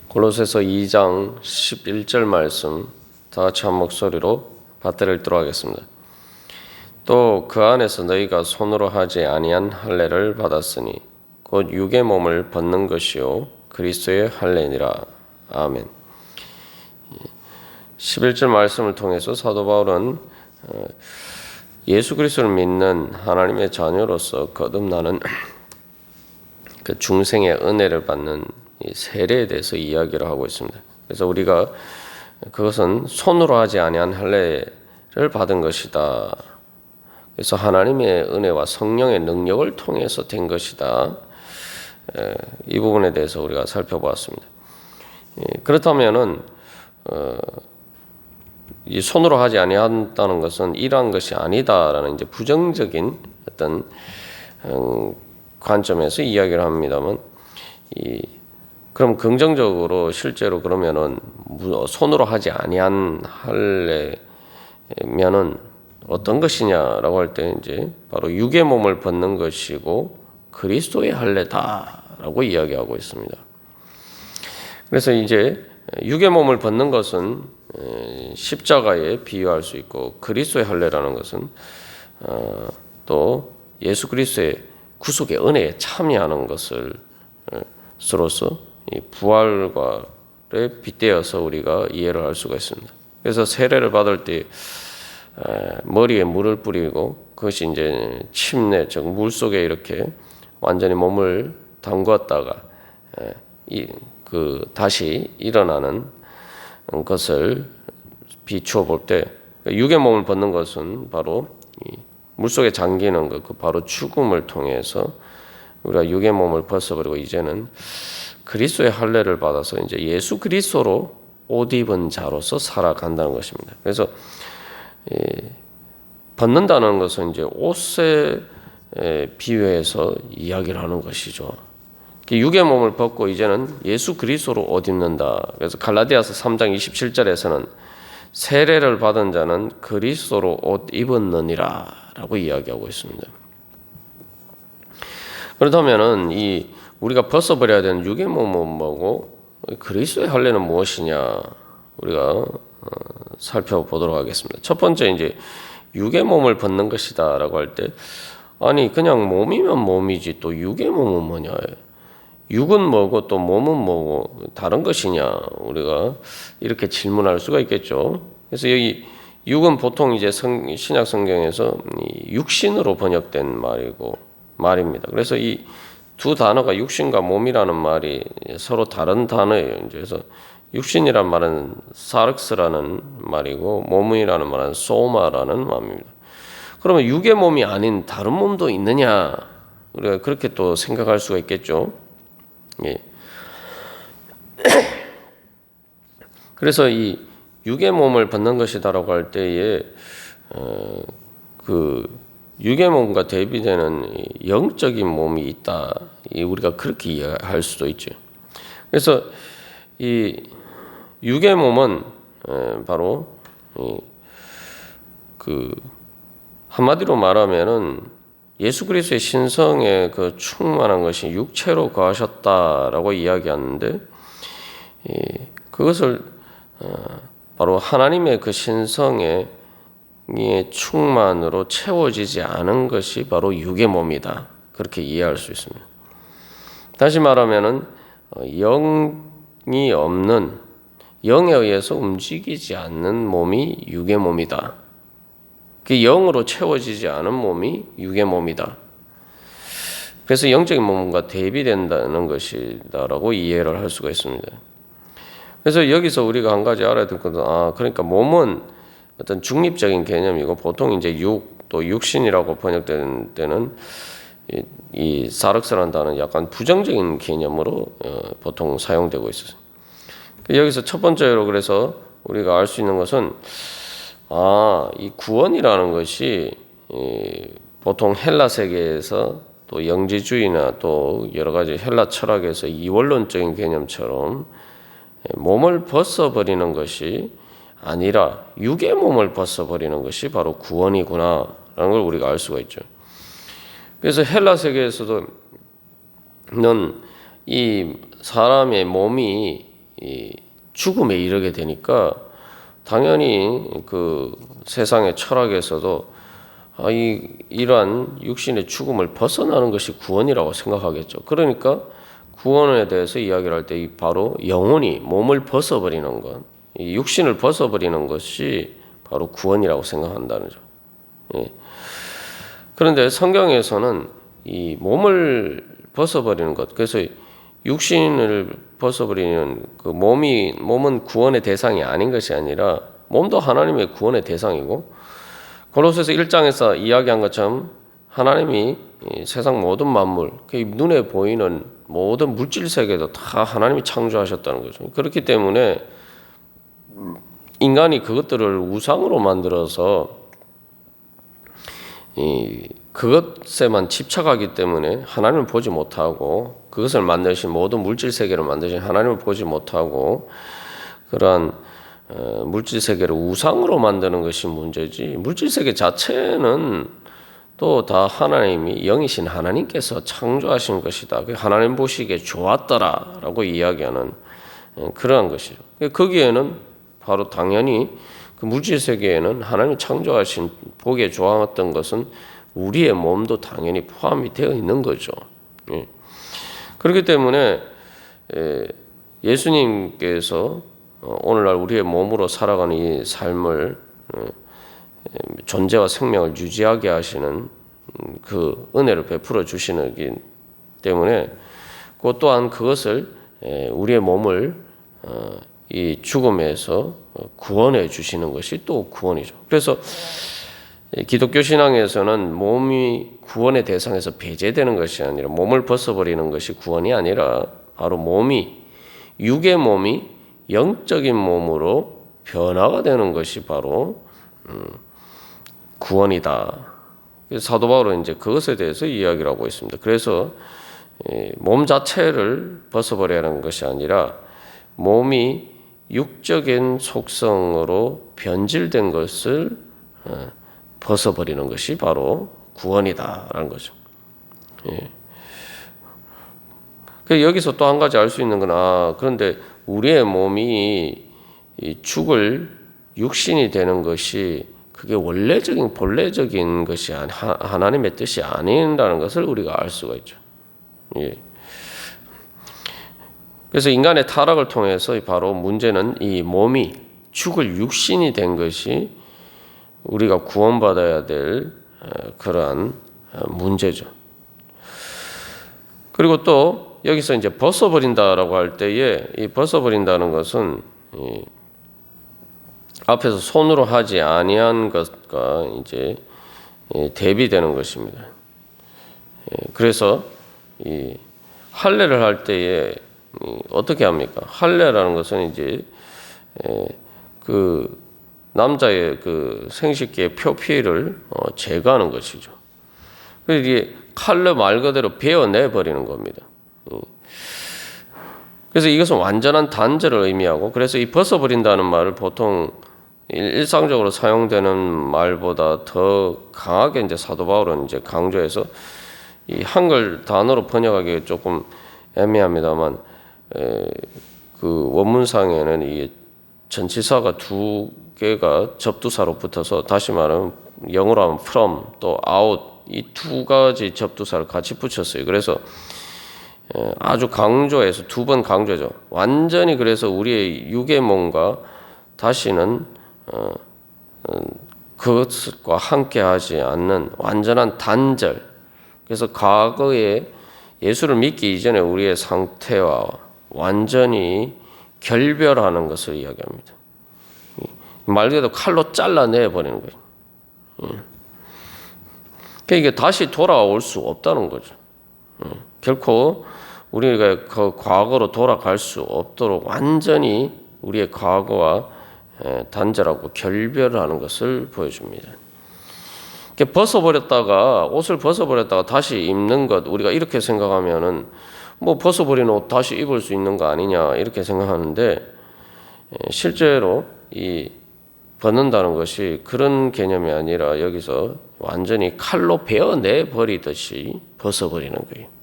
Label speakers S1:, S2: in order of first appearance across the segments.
S1: 골로새서 2장 11절 말씀 다 같이 한 목소리로 받들어 읽도록 하겠습니다. 또 그 안에서 너희가 손으로 하지 아니한 할례를 받았으니 곧 육의 몸을 벗는 것이요 그리스도의 할례니라. 아멘. 11절 말씀을 통해서 사도 바울은 예수 그리스도를 믿는 하나님의 자녀로서 거듭나는 그 중생의 은혜를 받는 이 세례에 대해서 이야기를 하고 있습니다. 그래서 우리가 그것은 손으로 하지 아니한 할례를 받은 것이다. 그래서 하나님의 은혜와 성령의 능력을 통해서 된 것이다. 이 부분에 대해서 우리가 살펴보았습니다. 그렇다면은 이 손으로 하지 아니한다는 것은 이러한 것이 아니다라는 이제 부정적인 어떤 관점에서 이야기를 합니다만, 그럼 긍정적으로 실제로 그러면은 손으로 하지 아니한 할례면은 어떤 것이냐라고 할 때 이제 바로 육의 몸을 벗는 것이고 그리스도의 할례다라고 이야기하고 있습니다. 그래서 이제 육의 몸을 벗는 것은 십자가에 비유할 수 있고, 그리스도의 할례라는 것은 또 예수 그리스도의 구속의 은혜에 참여하는 것을 서로서 이 부활과에 빗대어서 우리가 이해를 할 수가 있습니다. 그래서 세례를 받을 때 머리에 물을 뿌리고 그것이 이제 침내, 즉 물 속에 이렇게 완전히 몸을 담궜다가 다시 일어나는 것을 비추어 볼 때, 육의 몸을 벗는 것은 바로 물 속에 잠기는 것, 그 바로 죽음을 통해서 우리가 육의 몸을 벗어버리고 이제는 그리스도의 할례를 받아서 이제 예수 그리스도로 옷 입은 자로서 살아간다는 것입니다. 그래서 벗는다는 것은 이제 옷에 비유해서 이야기를 하는 것이죠. 육의 몸을 벗고 이제는 예수 그리스도로 옷 입는다. 그래서 갈라디아서 3장 27절에서는 세례를 받은 자는 그리스도로 옷 입었느니라 라고 이야기하고 있습니다. 그렇다면은 우리가 벗어버려야 되는 육의 몸은 뭐고 그리스도의 할례는 무엇이냐 우리가 살펴보도록 하겠습니다. 첫 번째, 이제 육의 몸을 벗는 것이다라고 할 때, 아니 그냥 몸이면 몸이지 또 육의 몸은 뭐냐, 육은 뭐고 또 몸은 뭐고 다른 것이냐, 우리가 이렇게 질문할 수가 있겠죠. 그래서 여기 육은 보통 이제 신약 성경에서 육신으로 번역된 말입니다. 그래서 이 두 단어가 육신과 몸이라는 말이 서로 다른 단어예요. 그래서 육신이란 말은 사르스라는 말이고 몸이라는 말은 소마라는 말입니다. 그러면 육의 몸이 아닌 다른 몸도 있느냐, 우리가 그렇게 또 생각할 수가 있겠죠. 예. 그래서 이 육의 몸을 벗는 것이다라고 할 때에 육의 몸과 대비되는 영적인 몸이 있다. 우리가 그렇게 이해할 수도 있죠. 그래서 이 육의 몸은 바로 한마디로 말하면은 예수 그리스도의 신성에 그 충만한 것이 육체로 거하셨다라고 이야기하는데, 그것을 바로 하나님의 그 신성의 충만으로 채워지지 않은 것이 바로 육의 몸이다. 그렇게 이해할 수 있습니다. 다시 말하면은 영이 없는, 영에 의해서 움직이지 않는 몸이 육의 몸이다. 그 영으로 채워지지 않은 몸이 육의 몸이다. 그래서 영적인 몸과 대비된다는 것이다라고 이해를 할 수가 있습니다. 그래서 여기서 우리가 한 가지 알아야 될 것은, 그러니까 몸은 어떤 중립적인 개념이고, 보통 이제 또 육신이라고 번역되는 때는 이 사륵스라는 단어는 약간 부정적인 개념으로 보통 사용되고 있어요. 여기서 첫 번째로 그래서 우리가 알 수 있는 것은, 이 구원이라는 것이 보통 헬라 세계에서 또 영지주의나 또 여러 가지 헬라 철학에서 이원론적인 개념처럼 몸을 벗어버리는 것이 아니라 육의 몸을 벗어버리는 것이 바로 구원이구나라는 걸 우리가 알 수가 있죠. 그래서 헬라 세계에서도 이 사람의 몸이 이 죽음에 이르게 되니까 당연히 그 세상의 철학에서도 이러한 육신의 죽음을 벗어나는 것이 구원이라고 생각하겠죠. 그러니까 구원에 대해서 이야기를 할 때 바로 영혼이 몸을 벗어버리는 것, 이 육신을 벗어버리는 것이 바로 구원이라고 생각한다는 점. 예. 그런데 성경에서는 이 몸을 벗어버리는 것, 그래서 육신을 벗어버리는 그 몸은 구원의 대상이 아닌 것이 아니라 몸도 하나님의 구원의 대상이고, 고로새서 1장에서 이야기한 것처럼 하나님이 세상 모든 만물, 눈에 보이는 모든 물질 세계도 다 하나님이 창조하셨다는 거죠. 그렇기 때문에 인간이 그것들을 우상으로 만들어서 그것에만 집착하기 때문에 하나님을 보지 못하고, 그것을 만드신 모든 물질 세계를 만드신 하나님을 보지 못하고 그러한 물질 세계를 우상으로 만드는 것이 문제지, 물질 세계 자체는 또 다 하나님이 영이신 하나님께서 창조하신 것이다. 하나님 보시기에 좋았더라라고 이야기하는 그러한 것이죠. 거기에는 바로 당연히 그 물질 세계에는 하나님이 창조하신 보기에 좋았던 것은 우리의 몸도 당연히 포함이 되어 있는 거죠. 그렇기 때문에 예수님께서 오늘날 우리의 몸으로 살아가는 이 삶을 존재와 생명을 유지하게 하시는 그 은혜를 베풀어 주시기 때문에 그 또한 그것을 우리의 몸을 이 죽음에서 구원해 주시는 것이 또 구원이죠. 그래서 기독교 신앙에서는 몸이 구원의 대상에서 배제되는 것이 아니라, 몸을 벗어버리는 것이 구원이 아니라 바로 육의 몸이 영적인 몸으로 변화가 되는 것이 바로 구원이다. 그래서 사도 바울은 이제 그것에 대해서 이야기를 하고 있습니다. 그래서 몸 자체를 벗어버려야 하는 것이 아니라 몸이 육적인 속성으로 변질된 것을 벗어버리는 것이 바로 구원이다라는 거죠. 여기서 또 한 가지 알 수 있는 건, 그런데 우리의 몸이 죽을 육신이 되는 것이 그게 원래적인 본래적인 것이 하나님의 뜻이 아니라는 것을 우리가 알 수가 있죠. 그래서 인간의 타락을 통해서 바로 문제는 이 몸이 죽을 육신이 된 것이 우리가 구원받아야 될 그러한 문제죠. 그리고 또 여기서 이제 벗어버린다라고 할 때에 이 벗어버린다는 것은 앞에서 손으로 하지 아니한 것과 이제 대비되는 것입니다. 그래서 이 할례를 할 때에 어떻게 합니까? 할례라는 것은 이제 그 남자의 그 생식기의 표피를 제거하는 것이죠. 그래서 이게 칼로 말 그대로 베어내 버리는 겁니다. 그래서 이것은 완전한 단절을 의미하고, 그래서 이 벗어버린다는 말을 보통 일상적으로 사용되는 말보다 더 강하게 이제 사도 바울은 이제 강조해서, 이 한글 단어로 번역하기 조금 애매합니다만, 그 원문상에는 이 전치사가 두 개가 접두사로 붙어서, 다시 말하면 영어로 하면 from 또 out, 이 두 가지 접두사를 같이 붙였어요. 그래서 아주 강조해서 두 번 강조죠. 완전히 그래서 우리의 육의 몸과 다시는 그것과 함께하지 않는 완전한 단절. 그래서 과거에 예수를 믿기 이전에 우리의 상태와 완전히 결별하는 것을 이야기합니다. 말 그대로 칼로 잘라내 버리는 거예요. 그러니까 이게 다시 돌아올 수 없다는 거죠. 결코 우리가 그 과거로 돌아갈 수 없도록 완전히 우리의 과거와 단절하고 결별하는 것을 보여줍니다. 벗어버렸다가, 옷을 벗어버렸다가 다시 입는 것, 우리가 이렇게 생각하면은 뭐 벗어버린 옷 다시 입을 수 있는 거 아니냐 이렇게 생각하는데, 실제로 이 벗는다는 것이 그런 개념이 아니라 여기서 완전히 칼로 베어내 버리듯이 벗어버리는 거예요.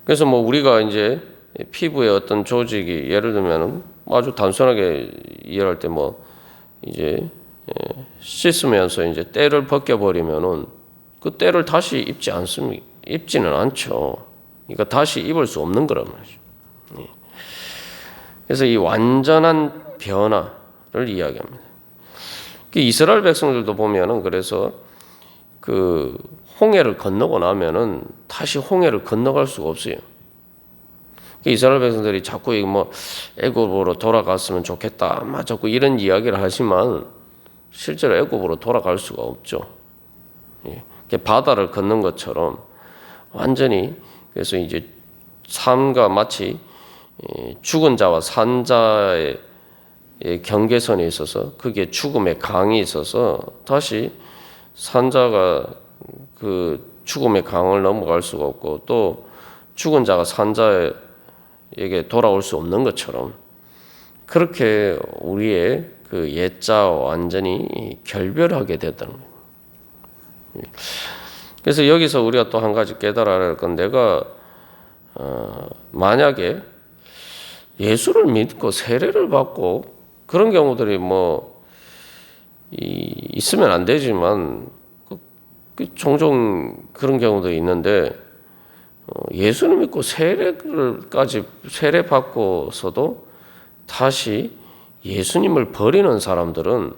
S1: 그래서 뭐 우리가 이제 피부의 어떤 조직이 예를 들면 아주 단순하게 이해할 때 뭐 이제 씻으면서 이제 때를 벗겨 버리면은 그 때를 다시 입지는 않죠. 그러니까 다시 입을 수 없는 거란 말이죠. 그래서 이 완전한 변화를 이야기합니다. 이스라엘 백성들도 보면은 그래서 그 홍해를 건너고 나면은 다시 홍해를 건너갈 수가 없어요. 이스라엘 백성들이 자꾸 뭐 애굽으로 돌아갔으면 좋겠다, 막 자꾸 이런 이야기를 하지만 실제로 애굽으로 돌아갈 수가 없죠. 바다를 건넌 것처럼 완전히 그래서 이제 삶과 마치 죽은 자와 산 자의 경계선에 있어서 그게 죽음의 강이 있어서 다시 산 자가 그 죽음의 강을 넘어갈 수가 없고 또 죽은 자가 산 자에게 돌아올 수 없는 것처럼 그렇게 우리의 그 옛자와 완전히 결별하게 됐다는 거예요. 그래서 여기서 우리가 또 한 가지 깨달아야 할 건 내가 만약에 예수를 믿고 세례를 받고 그런 경우들이 뭐 있으면 안 되지만 종종 그런 경우도 있는데 예수를 믿고 세례까지 세례 받고서도 다시 예수님을 버리는 사람들은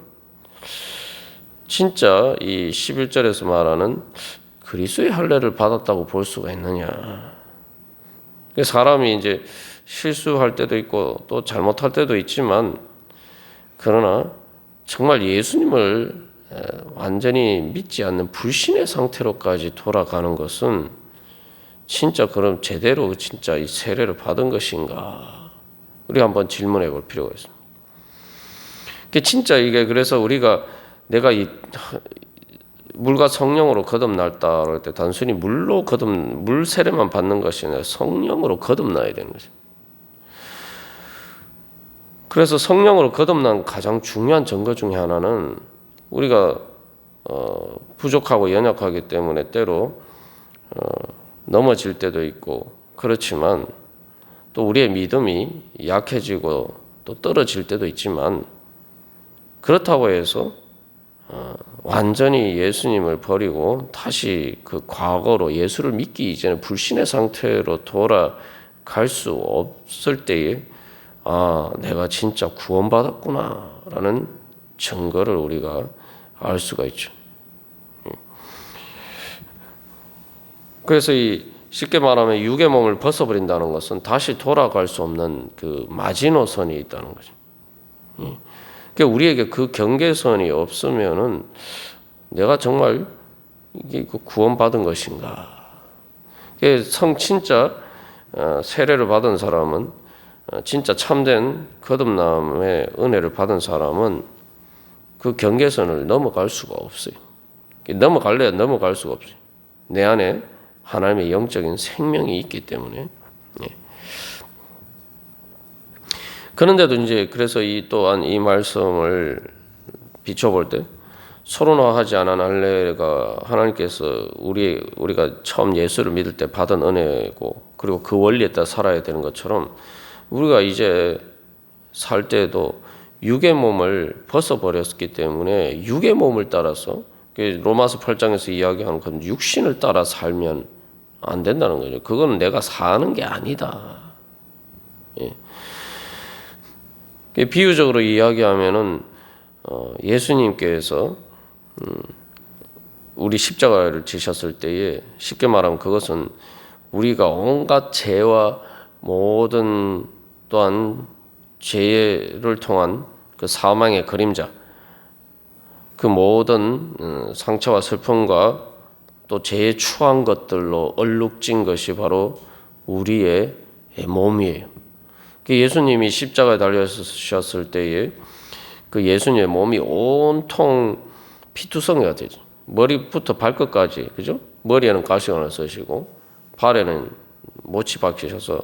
S1: 진짜 이 11절에서 말하는 그리스도의 할례를 받았다고 볼 수가 있느냐. 사람이 이제 실수할 때도 있고 또 잘못할 때도 있지만 그러나 정말 예수님을 완전히 믿지 않는 불신의 상태로까지 돌아가는 것은 진짜 그럼 제대로 진짜 이 세례를 받은 것인가? 우리가 한번 질문해 볼 필요가 있습니다. 진짜 이게 그래서 우리가 내가 이 물과 성령으로 거듭났다 그럴 때 단순히 물 세례만 받는 것이 아니라 성령으로 거듭나야 되는 거죠. 그래서 성령으로 거듭난 가장 중요한 증거 중에 하나는 우리가 부족하고 연약하기 때문에 때로 넘어질 때도 있고 그렇지만 또 우리의 믿음이 약해지고 또 떨어질 때도 있지만 그렇다고 해서 완전히 예수님을 버리고 다시 그 과거로 예수를 믿기 이전에 불신의 상태로 돌아갈 수 없을 때에 내가 진짜 구원받았구나라는 증거를 우리가 알 수가 있죠. 그래서 쉽게 말하면 육의 몸을 벗어버린다는 것은 다시 돌아갈 수 없는 그 마지노선이 있다는 거죠. 그러니까 우리에게 그 경계선이 없으면은 내가 정말 이게 구원받은 것인가? 진짜 세례를 받은 사람은 진짜 참된 거듭남의 은혜를 받은 사람은 그 경계선을 넘어갈 수가 없어요. 넘어갈래야 넘어갈 수가 없어요. 내 안에 하나님의 영적인 생명이 있기 때문에. 그런데도 이제 그래서 또한 이 말씀을 비춰볼 때 서론화하지 않은 할례가 하나님께서 우리가 처음 예수를 믿을 때 받은 은혜고 그리고 그 원리에 따라 살아야 되는 것처럼 우리가 이제 살 때에도 육의 몸을 벗어버렸기 때문에 육의 몸을 따라서 로마서 8장에서 이야기하는 건 육신을 따라 살면 안 된다는 거죠. 그건 내가 사는 게 아니다. 비유적으로 이야기하면은 예수님께서 우리 십자가를 지셨을 때에 쉽게 말하면 그것은 우리가 온갖 죄와 모든 또한 죄를 통한 그 사망의 그림자, 그 모든 상처와 슬픔과 또 죄에 추한 것들로 얼룩진 것이 바로 우리의 몸이에요. 예수님이 십자가에 달려셨을 때에 그 예수님의 몸이 온통 피투성이가 되죠. 머리부터 발끝까지, 그죠? 머리에는 가시관을 쓰시고 발에는 못이 박히셔서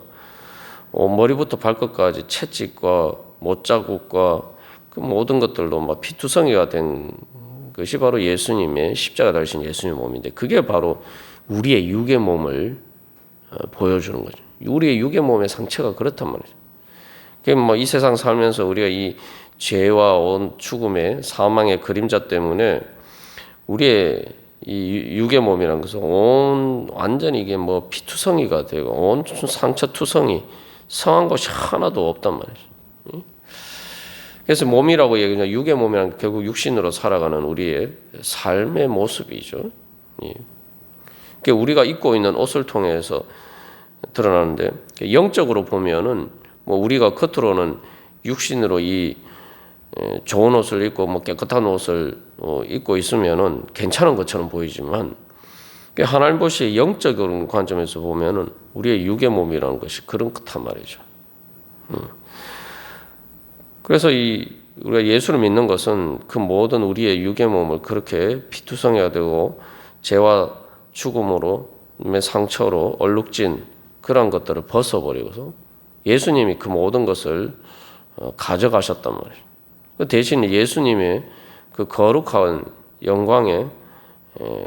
S1: 머리부터 발끝까지 채찍과 못자국과 그 모든 것들로 막 피투성이가 된 것이 바로 예수님의 십자가 달리신 예수님의 몸인데 그게 바로 우리의 육의 몸을 보여주는 거죠. 우리의 육의 몸의 상처가 그렇단 말이죠. 뭐 이 세상 살면서 우리가 이 죄와 온 죽음의 사망의 그림자 때문에 우리의 이 육의 몸이라는 것은 완전히 이게 뭐 피투성이가 되고 온 상처투성이 성한 것이 하나도 없단 말이죠. 그래서 몸이라고 얘기하면 육의 몸이란 결국 육신으로 살아가는 우리의 삶의 모습이죠. 그러니까 우리가 입고 있는 옷을 통해서 드러나는데 영적으로 보면은 뭐 우리가 겉으로는 육신으로 이 좋은 옷을 입고 뭐 깨끗한 옷을 입고 있으면은 괜찮은 것처럼 보이지만 하나님 보시기에 영적인 관점에서 보면은 우리의 육의 몸이라는 것이 그런 것단 말이죠. 그래서 우리가 예수를 믿는 것은 그 모든 우리의 육의 몸을 그렇게 피투성이가 되고 죄와 죽음으로 상처로 얼룩진 그런 것들을 벗어버리고서 예수님이 그 모든 것을 가져가셨단 말이에요. 대신 예수님의 그 거룩한 영광의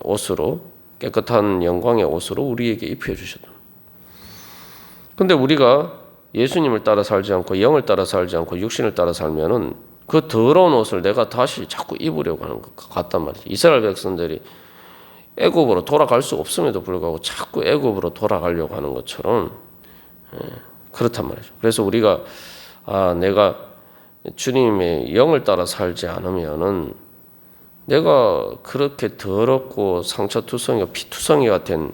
S1: 옷으로 깨끗한 영광의 옷으로 우리에게 입혀 주셨다. 그런데 우리가 예수님을 따라 살지 않고 영을 따라 살지 않고 육신을 따라 살면은 그 더러운 옷을 내가 다시 자꾸 입으려고 하는 것 같단 말이죠. 이스라엘 백성들이 애굽으로 돌아갈 수 없음에도 불구하고 자꾸 애굽으로 돌아가려고 하는 것처럼 그렇단 말이죠. 그래서 우리가 내가 주님의 영을 따라 살지 않으면은 내가 그렇게 더럽고 상처투성이가 피투성이가 된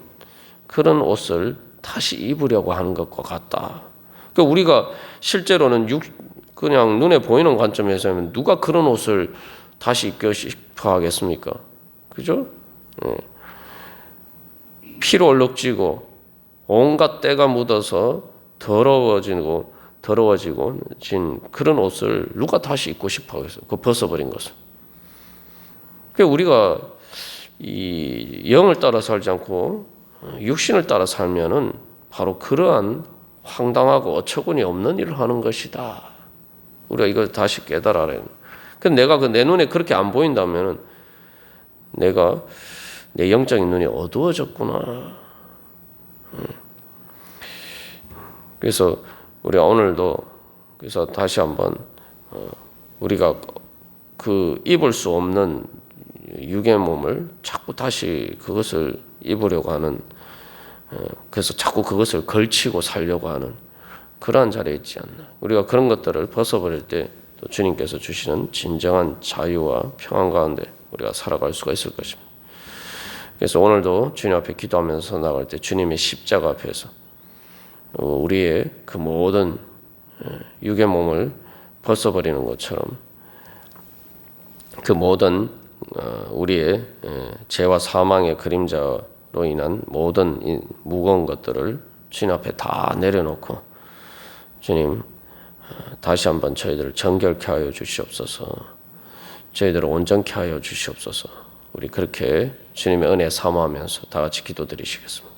S1: 그런 옷을 다시 입으려고 하는 것과 같다. 그러니까 우리가 실제로는 그냥 눈에 보이는 관점에서 하면 누가 그런 옷을 다시 입고 싶어 하겠습니까? 그죠? 피로 얼룩지고 온갖 때가 묻어서 더러워진 그런 옷을 누가 다시 입고 싶어 하겠어요? 그 벗어버린 것을. 그러니까 우리가 이 영을 따라 살지 않고 육신을 따라 살면은 바로 그러한 황당하고 어처구니 없는 일을 하는 것이다. 우리가 이걸 다시 깨달아야 해요. 근데 내가 내 눈에 그렇게 안 보인다면은 내가 내 영적인 눈이 어두워졌구나. 그래서 우리가 오늘도 그래서 다시 한번 우리가 그 입을 수 없는 육의 몸을 자꾸 다시 그것을 입으려고 하는 그래서 자꾸 그것을 걸치고 살려고 하는 그러한 자리에 있지 않나. 우리가 그런 것들을 벗어버릴 때 또 주님께서 주시는 진정한 자유와 평안 가운데 우리가 살아갈 수가 있을 것입니다. 그래서 오늘도 주님 앞에 기도하면서 나갈 때 주님의 십자가 앞에서 우리의 그 모든 육의 몸을 벗어버리는 것처럼 그 모든 우리의 죄와 사망의 그림자로 인한 모든 무거운 것들을 주님 앞에 다 내려놓고 주님 다시 한번 저희들을 정결케 하여 주시옵소서. 저희들을 온전케 하여 주시옵소서. 우리 그렇게 주님의 은혜 사모하면서 다 같이 기도드리시겠습니다.